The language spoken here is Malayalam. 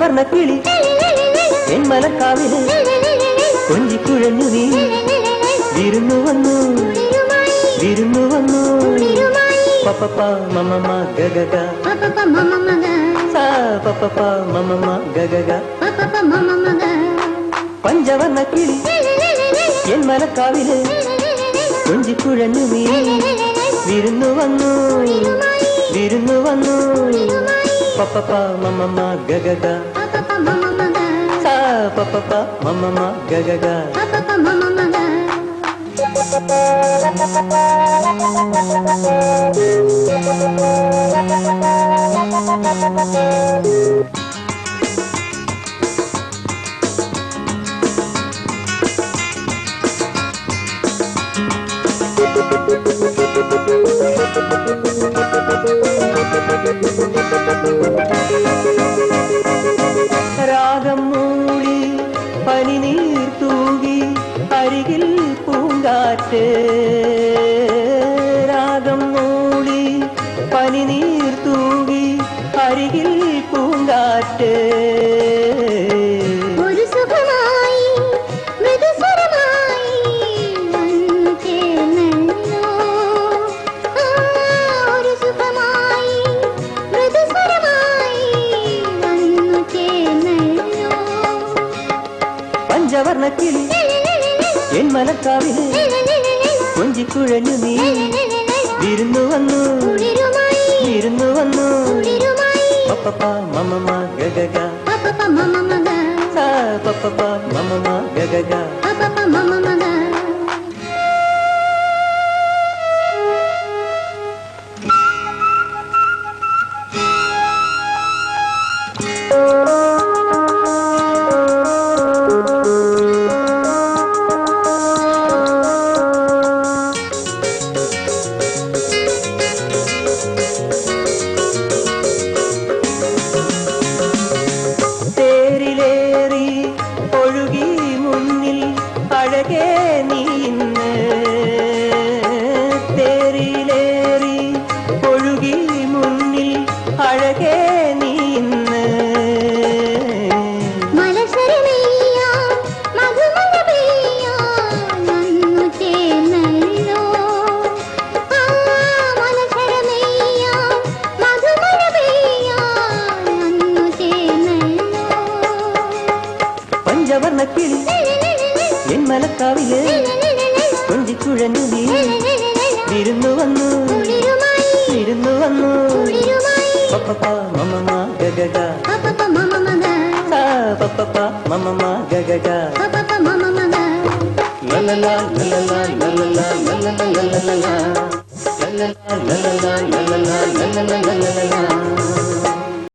പഞ്ചവർണ്ണ കിളി എൻ മലക്കാവില് കൊഞ്ചിക്കുഴഞ്ഞു നീ വിരുന്നു വന്നു വിരുന്നു വന്നു പപ്പ മമ്മ ഗഗ സാ പപ്പ മമ്മ ഗഗ പഞ്ചവർണ്ണ കിളി എൻ മലക്കാവില് കൊഞ്ചിക്കുഴഞ്ഞു നീ വിരുന്നു വന്നു വിരുന്നു വന്നു പപ്പ മമ്മ ഗഗ സാ പപ്പ മമ്മ ഗഗ രാഗം മൂളി പനിനീർ തൂകി അരികിൽ പൂങ്കാറ്റ് രാഗം മൂളി പനിനീർ തൂകി അരികിൽ പൂങ്കാറ്റ് പഞ്ചവർണ്ണ കിളി എൻ മലക്കാവില് കൊഞ്ചിക്കുഴഞ്ഞു നീ വിരുന്നു വന്നു വിരുന്നു വന്നു പപ്പ മമ്മ ഗഗ സാ പപ്പ മമ്മ ഗഗ അഴകേ നീ ഇന്ന് തേരിലേറി ഒഴുകി മുന്നിൽ അഴകേ നീ ഇന്ന് പഞ്ചവർണ്ണ കിളി എൻ മലക്കാവില് കൊഞ്ചിക്കുഴഞ്ഞു നീ വിരുന്നു വന്നു വിരുന്നു വന്നു പപ്പ മമ്മ ഗഗ സാ പപ്പ മമ്മ ഗഗ ലലലാ ലലലാ ലലലാ ലലലാ ലലലാ ലലലാ ലലലാ ലലലാ ലലലാ